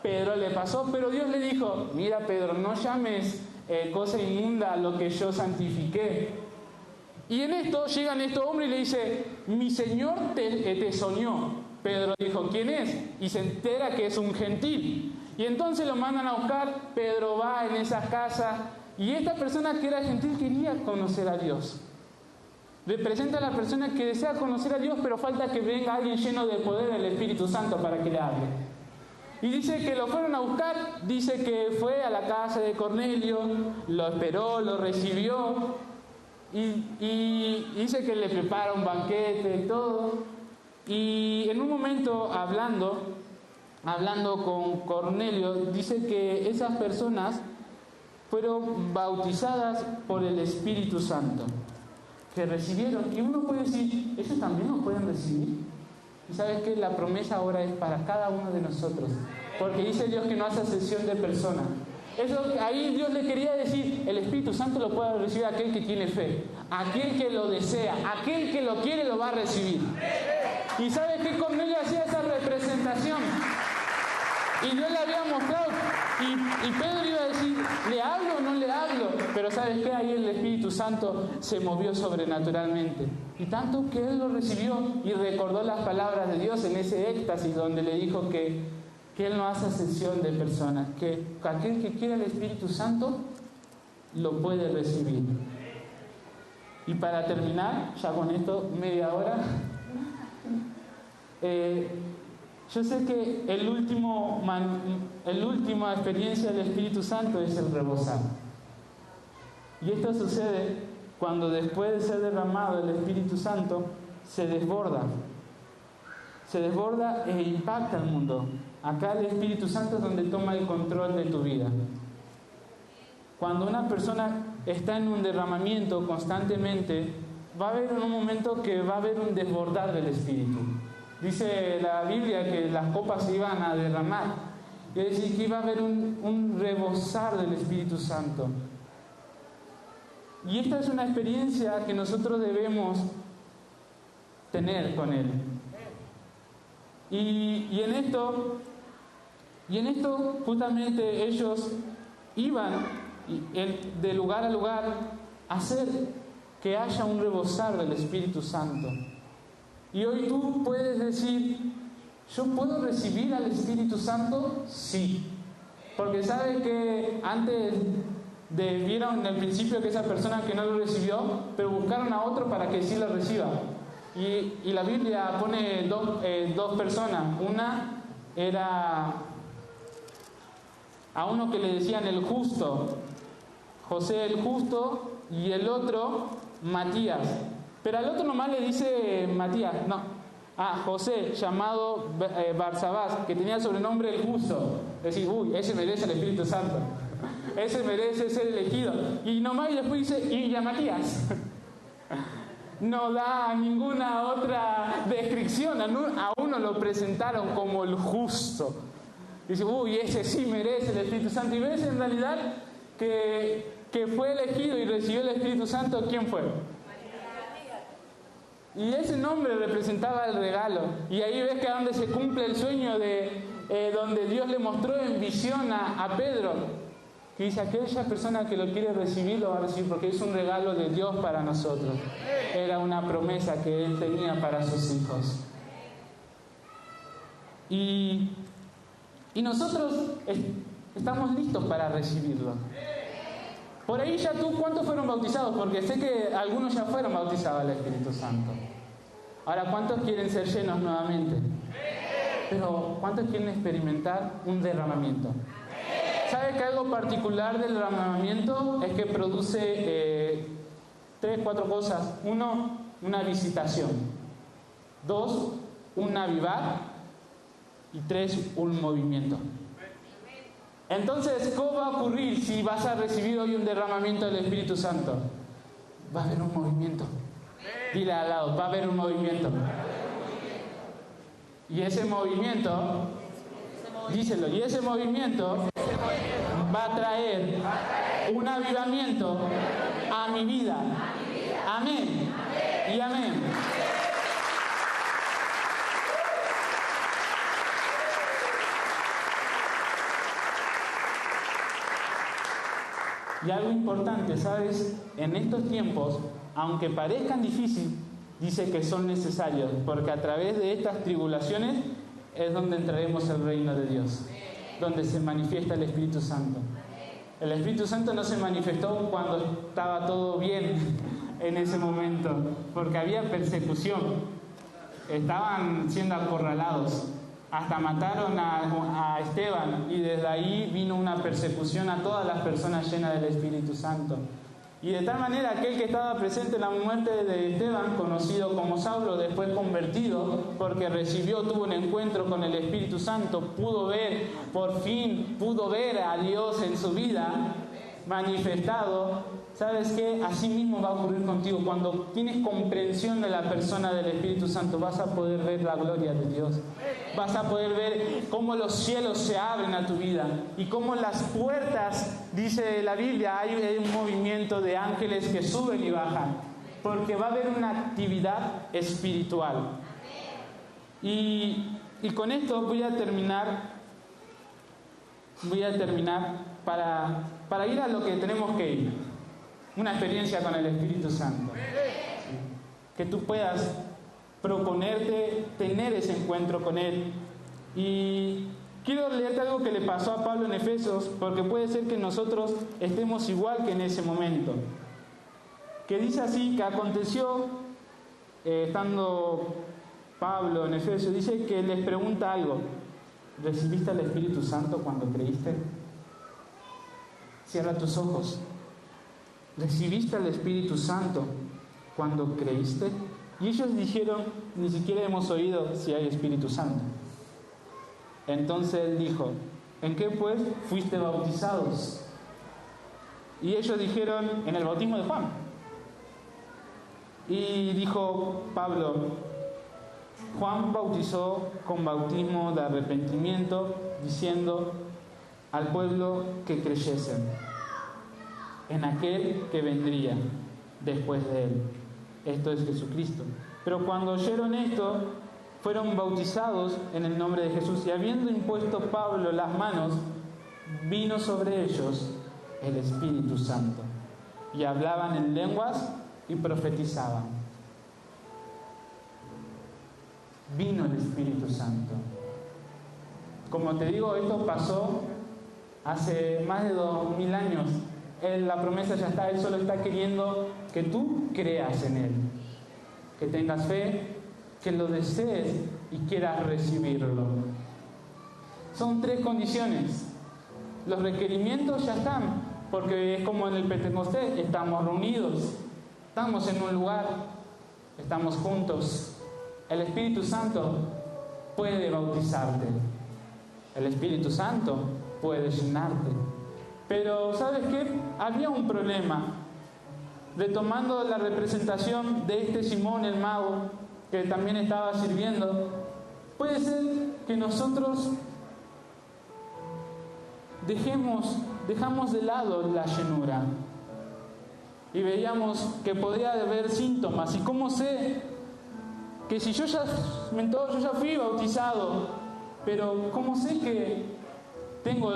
Pedro le pasó, pero Dios le dijo, mira Pedro, no llames cosa inmunda a lo que yo santifiqué. Y en esto llegan estos hombres y le dice, mi Señor te soñó. Pedro dijo, ¿quién es? Y se entera que es un gentil. Y entonces lo mandan a buscar, Pedro va en esas casas. Y esta persona que era gentil quería conocer a Dios. Representa a la persona que desea conocer a Dios, pero falta que venga alguien lleno del poder del Espíritu Santo para que le hable. Y dice que lo fueron a buscar, dice que fue a la casa de Cornelio, lo esperó, lo recibió, y dice que le prepara un banquete y todo. Y en un momento hablando, hablando con Cornelio, dice que esas personas fueron bautizadas por el Espíritu Santo, que recibieron. Y uno puede decir, ¿ellos también lo pueden recibir? Y sabes que la promesa ahora es para cada uno de nosotros, porque dice Dios que no hace acepción de personas. Eso, ahí Dios le quería decir, el Espíritu Santo lo puede recibir aquel que tiene fe, aquel que lo desea, aquel que lo quiere lo va a recibir. Y sabes que Cornelio hacía esa representación, y Dios le había mostrado, y Pedro iba a decir, ¿le hablo o no le hablo? Pero ¿sabes qué? Ahí el Espíritu Santo se movió sobrenaturalmente. Y tanto que él lo recibió y recordó las palabras de Dios en ese éxtasis donde le dijo que él no hace acepción de personas, que aquel que quiera el Espíritu Santo lo puede recibir. Y para terminar, ya con esto, media hora, yo sé que la última experiencia del Espíritu Santo es el rebosar. Y esto sucede cuando después de ser derramado el Espíritu Santo se desborda. Se desborda e impacta al mundo. Acá el Espíritu Santo es donde toma el control de tu vida. Cuando una persona está en un derramamiento constantemente, va a haber un momento que va a haber un desbordar del Espíritu. Dice la Biblia que las copas se iban a derramar. Es decir, que iba a haber un rebosar del Espíritu Santo. Y esta es una experiencia que nosotros debemos tener con Él. Y en esto justamente ellos iban de lugar a lugar a hacer que haya un rebosar del Espíritu Santo. Y hoy tú puedes decir, ¿yo puedo recibir al Espíritu Santo? Sí. Porque sabes que antes vieron en el principio que esa persona que no lo recibió, pero buscaron a otro para que sí lo reciba. Y la Biblia pone dos personas. Una era a uno que le decían el justo, José el justo, y el otro Matías. Pero al otro nomás le dice Matías, no, José, llamado Barsabás, que tenía el sobrenombre el justo. Decir, uy, ese merece el Espíritu Santo, ese merece ser elegido. Y nomás y después dice, y a Matías. No da ninguna otra descripción, a uno lo presentaron como el justo. Dice, uy, ese sí merece el Espíritu Santo. Y ves en realidad que fue elegido y recibió el Espíritu Santo, ¿quién fue? Y ese nombre representaba el regalo. Y ahí ves que a donde se cumple el sueño de donde Dios le mostró en visión a Pedro, que dice, aquella persona que lo quiere recibir lo va a recibir porque es un regalo de Dios para nosotros. Era una promesa que Él tenía para sus hijos. Y nosotros estamos listos para recibirlo. Por ahí ya tú, ¿cuántos fueron bautizados? Porque sé que algunos ya fueron bautizados al Espíritu Santo. Ahora, ¿cuántos quieren ser llenos nuevamente? Pero, ¿cuántos quieren experimentar un derramamiento? ¿Sabe que algo particular del derramamiento es que produce 3-4 cosas? 1, una visitación. 2, un avivar. Y 3, un movimiento. Entonces, ¿cómo va a ocurrir si vas a recibir hoy un derramamiento del Espíritu Santo? Va a haber un movimiento. Dile al lado, va a haber un movimiento. Y ese movimiento, díselo, y ese movimiento va a traer un avivamiento a mi vida. Amén. Y amén. Y algo importante, ¿sabes? En estos tiempos, aunque parezcan difíciles, dice que son necesarios, porque a través de estas tribulaciones es donde entraremos al reino de Dios, donde se manifiesta el Espíritu Santo. El Espíritu Santo no se manifestó cuando estaba todo bien en ese momento, porque había persecución, estaban siendo acorralados. Hasta mataron a Esteban y desde ahí vino una persecución a todas las personas llenas del Espíritu Santo. Y de tal manera aquel que estaba presente en la muerte de Esteban, conocido como Saulo, después convertido, porque tuvo un encuentro con el Espíritu Santo, por fin pudo ver a Dios en su vida manifestado. ¿Sabes qué? Así mismo va a ocurrir contigo. Cuando tienes comprensión de la persona del Espíritu Santo, vas a poder ver la gloria de Dios. Vas a poder ver cómo los cielos se abren a tu vida y cómo las puertas, dice la Biblia, hay un movimiento de ángeles que suben y bajan, porque va a haber una actividad espiritual. Y con esto voy a terminar para ir a lo que tenemos que ir. Una experiencia con el Espíritu Santo. Que tú puedas proponerte tener ese encuentro con Él. Y quiero leerte algo que le pasó a Pablo en Efesios, porque puede ser que nosotros estemos igual que en ese momento. Que dice así, que aconteció, estando Pablo en Efesios, dice que les pregunta algo. ¿Recibiste al Espíritu Santo cuando creíste? Cierra tus ojos. ¿Recibiste al Espíritu Santo cuando creíste? Y ellos dijeron, ni siquiera hemos oído si hay Espíritu Santo. Entonces él dijo, ¿en qué pues fuiste bautizados? Y ellos dijeron, en el bautismo de Juan. Y dijo Pablo, Juan bautizó con bautismo de arrepentimiento, diciendo al pueblo que creyesen en aquel que vendría después de él. Esto es Jesucristo. Pero cuando oyeron esto, fueron bautizados en el nombre de Jesús. Y habiendo impuesto Pablo las manos, vino sobre ellos el Espíritu Santo. Y hablaban en lenguas y profetizaban. Vino el Espíritu Santo. Como te digo, esto pasó hace más de 2000 años. La promesa ya está, Él solo está queriendo que tú creas en Él, que tengas fe, que lo desees y quieras recibirlo. Son 3 condiciones. Los requerimientos ya están, porque es como en el Pentecostés, estamos reunidos, estamos en un lugar, estamos juntos. El Espíritu Santo puede bautizarte, el Espíritu Santo puede llenarte. Pero ¿sabes qué? Había un problema. Retomando la representación de este Simón el mago, que también estaba sirviendo, puede ser que nosotros dejamos de lado la llenura y veíamos que podía haber síntomas. ¿Y cómo sé que si yo ya fui bautizado, pero cómo sé que tengo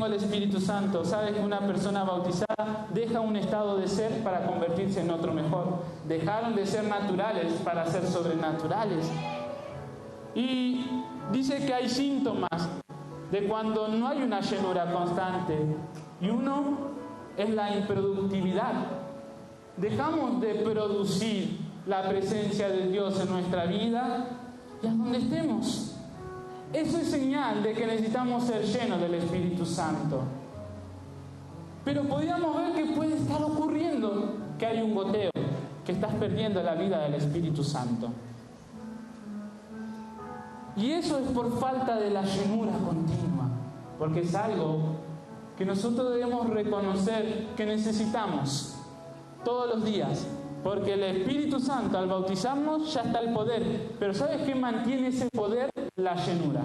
el Espíritu Santo? Sabes que una persona bautizada deja un estado de ser para convertirse en otro mejor. Dejaron de ser naturales para ser sobrenaturales. Y dice que hay síntomas de cuando no hay una llenura constante. Y uno es la improductividad. Dejamos de producir la presencia de Dios en nuestra vida y a donde estemos. Eso es señal de que necesitamos ser llenos del Espíritu Santo. Pero podríamos ver que puede estar ocurriendo que hay un goteo, que estás perdiendo la vida del Espíritu Santo. Y eso es por falta de la llenura continua, porque es algo que nosotros debemos reconocer que necesitamos todos los días. Porque el Espíritu Santo, al bautizarnos, ya está el poder. Pero ¿sabes qué mantiene ese poder? La llenura.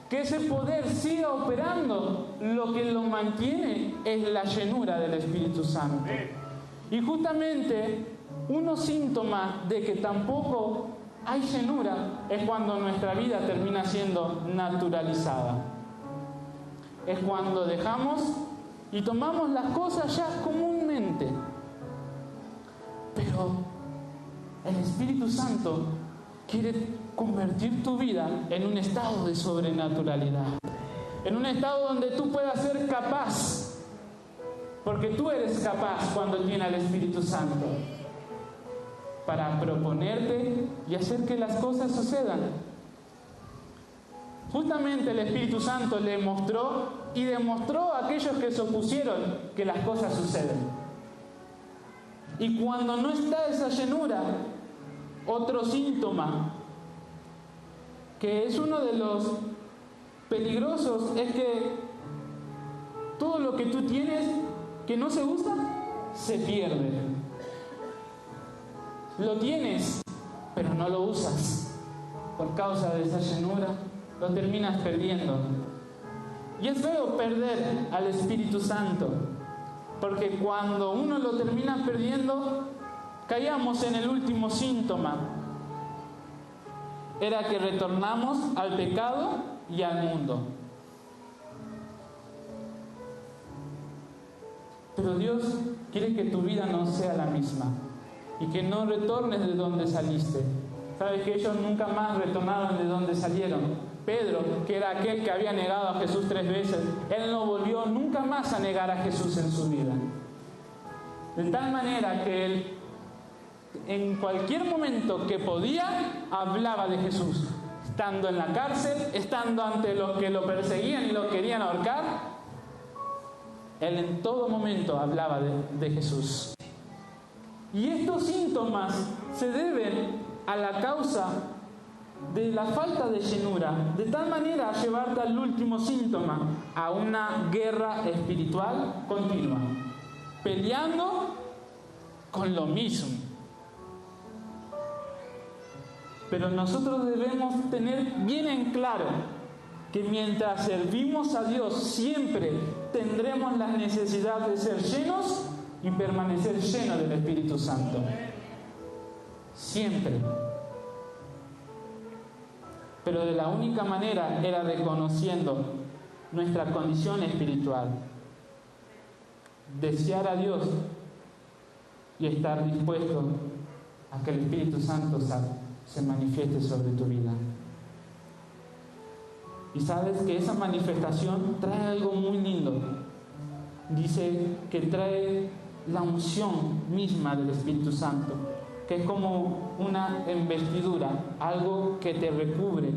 Que ese poder siga operando, lo que lo mantiene es la llenura del Espíritu Santo. Y justamente unos síntomas de que tampoco hay llenura es cuando nuestra vida termina siendo naturalizada. Es cuando dejamos y tomamos las cosas ya comúnmente. Pero el Espíritu Santo quiere convertir tu vida en un estado de sobrenaturalidad, en un estado donde tú puedas ser capaz, porque tú eres capaz cuando tienes al Espíritu Santo, para proponerte y hacer que las cosas sucedan. justamente el Espíritu Santo le mostró y demostró a aquellos que se opusieron que las cosas suceden. Y cuando no está esa llenura, otro síntoma, que es uno de los peligrosos, es que todo lo que tú tienes que no se usa, se pierde. Lo tienes, pero no lo usas. Por causa de esa llenura, lo terminas perdiendo. Y es feo perder al Espíritu Santo, porque cuando uno lo termina perdiendo, caíamos en el último síntoma. Era que retornamos al pecado y al mundo. Pero Dios quiere que tu vida no sea la misma y que no retornes de donde saliste. Sabes que ellos nunca más retornaron de donde salieron. Pedro, que era aquel que había negado a Jesús 3 veces, él no volvió nunca más a negar a Jesús en su vida. De tal manera que él, en cualquier momento que podía, hablaba de Jesús. Estando en la cárcel, estando ante los que lo perseguían y lo querían ahorcar, él en todo momento hablaba de Jesús. Y estos síntomas se deben a la causa de la falta de llenura, de tal manera a llevarte al último síntoma, a una guerra espiritual continua, peleando con lo mismo. Pero nosotros debemos tener bien en claro que mientras servimos a Dios siempre tendremos la necesidad de ser llenos y permanecer llenos del Espíritu Santo. Siempre. Pero de la única manera era reconociendo nuestra condición espiritual, desear a Dios y estar dispuesto a que el Espíritu Santo se manifieste sobre tu vida. Y sabes que esa manifestación trae algo muy lindo. Dice que trae la unción misma del Espíritu Santo, que es como una investidura, algo que te recubre.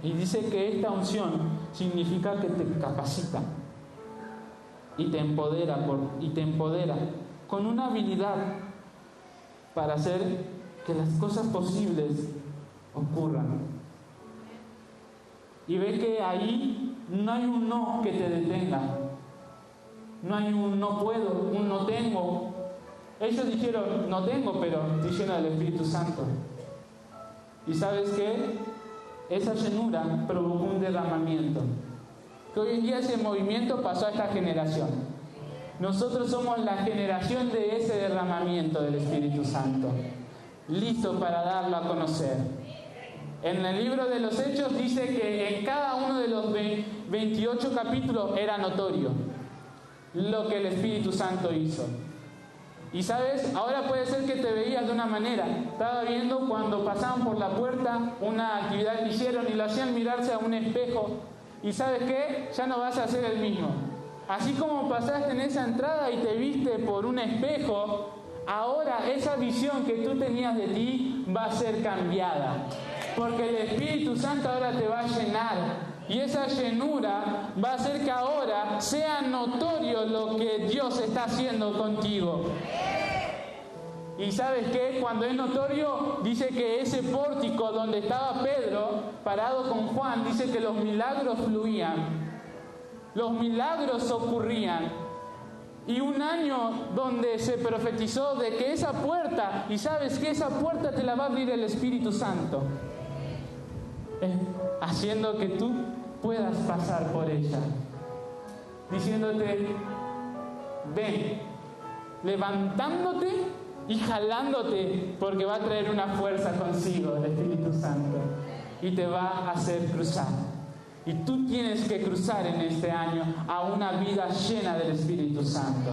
Y dice que esta unción significa que te capacita y te empodera con una habilidad para hacer que las cosas posibles ocurran. Y ve que ahí no hay un no que te detenga, no hay un no puedo, un no tengo. Ellos dijeron no tengo, pero estoy lleno del Espíritu Santo. Y ¿sabes qué? Esa llenura provocó un derramamiento, que hoy en día ese movimiento pasó a esta generación. Nosotros somos la generación de ese derramamiento del Espíritu Santo, listo para darlo a conocer. En el libro de los Hechos dice que en cada uno de los 28 capítulos era notorio lo que el Espíritu Santo hizo. Y sabes, ahora puede ser que te veías de una manera. Estaba viendo cuando pasaban por la puerta una actividad que hicieron y lo hacían mirarse a un espejo. Y ¿sabes qué? Ya no vas a ser el mismo. Así como pasaste en esa entrada y te viste por un espejo, ahora esa visión que tú tenías de ti va a ser cambiada. Porque el Espíritu Santo ahora te va a llenar. Y esa llenura va a hacer que ahora sea notorio lo que Dios está haciendo contigo. Y ¿sabes qué? Cuando es notorio, dice que ese pórtico donde estaba Pedro, parado con Juan, dice que los milagros fluían. Los milagros ocurrían. Y un año donde se profetizó de que esa puerta, y ¿sabes qué? Esa puerta te la va a abrir el Espíritu Santo, haciendo que tú puedas pasar por ella, diciéndote ven, levantándote y jalándote, porque va a traer una fuerza consigo el Espíritu Santo y te va a hacer cruzar. Y tú tienes que cruzar en este año a una vida llena del Espíritu Santo.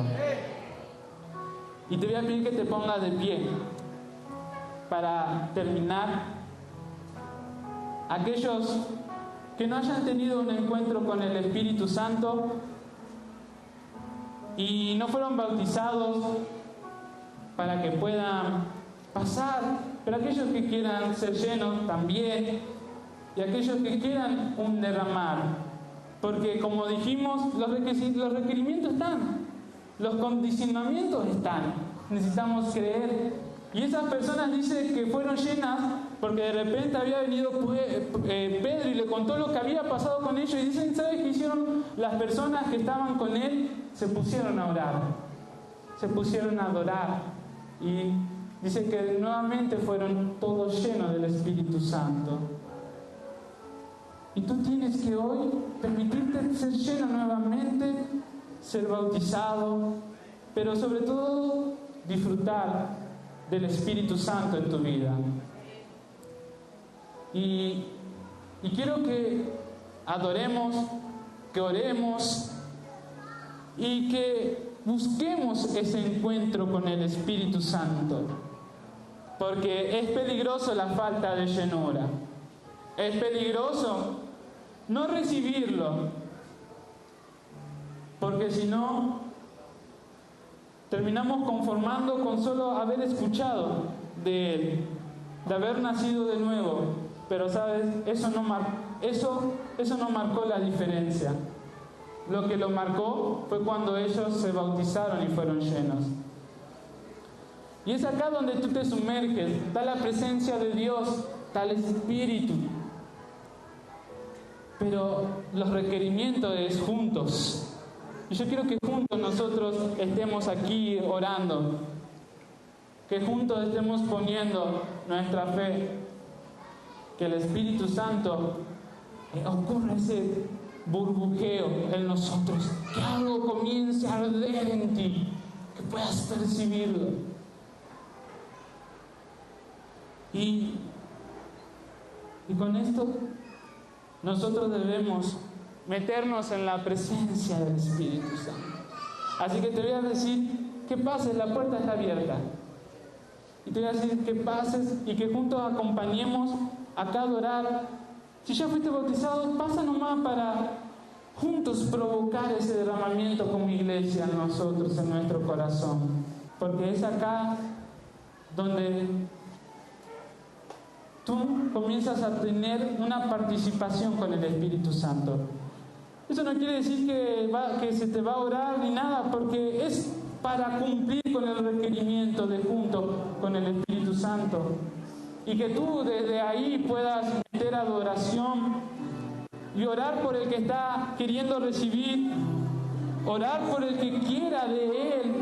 Y te voy a pedir que te pongas de pie para terminar. Aquellos que no hayan tenido un encuentro con el Espíritu Santo y no fueron bautizados, para que puedan pasar, pero aquellos que quieran ser llenos también, y aquellos que quieran un derramar. Porque como dijimos, los requerimientos están, los condicionamientos están. Necesitamos creer. Y esas personas dicen que fueron llenas porque de repente había venido Pedro y le contó lo que había pasado con ellos. Y dicen, ¿sabes qué hicieron? Las personas que estaban con él se pusieron a orar, se pusieron a adorar. Y dice que nuevamente fueron todos llenos del Espíritu Santo. Y tú tienes que hoy permitirte ser lleno nuevamente, ser bautizado, pero sobre todo disfrutar del Espíritu Santo en tu vida. Y quiero que adoremos, que oremos y que busquemos ese encuentro con el Espíritu Santo, porque es peligroso la falta de llenura. Es peligroso no recibirlo, porque si no, terminamos conformando con solo haber escuchado de Él, de haber nacido de nuevo. Pero sabes, eso no marcó la diferencia. Lo que lo marcó fue cuando ellos se bautizaron y fueron llenos. Y es acá donde tú te sumerges, está la presencia de Dios, está el Espíritu. Pero los requerimientos es juntos. Y yo quiero que juntos nosotros estemos aquí orando, que juntos estemos poniendo nuestra fe, que el Espíritu Santo ocurra ese burbujeo en nosotros, que algo comience a arder en ti, que puedas percibirlo. Y con esto nosotros debemos meternos en la presencia del Espíritu Santo. Así que te voy a decir que pases, la puerta está abierta. Y te voy a decir que pases y que juntos acompañemos acá a adorar. Si ya fuiste bautizado, pasa nomás para juntos provocar ese derramamiento como iglesia en nosotros, en nuestro corazón. Porque es acá donde tú comienzas a tener una participación con el Espíritu Santo. Eso no quiere decir que se te va a orar ni nada, porque es para cumplir con el requerimiento de junto con el Espíritu Santo. Y que tú desde ahí puedas meter adoración y orar por el que está queriendo recibir, orar por el que quiera de Él,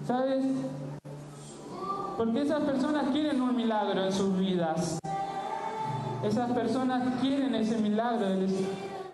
¿sabes? Porque esas personas quieren un milagro en sus vidas. Esas personas quieren ese milagro.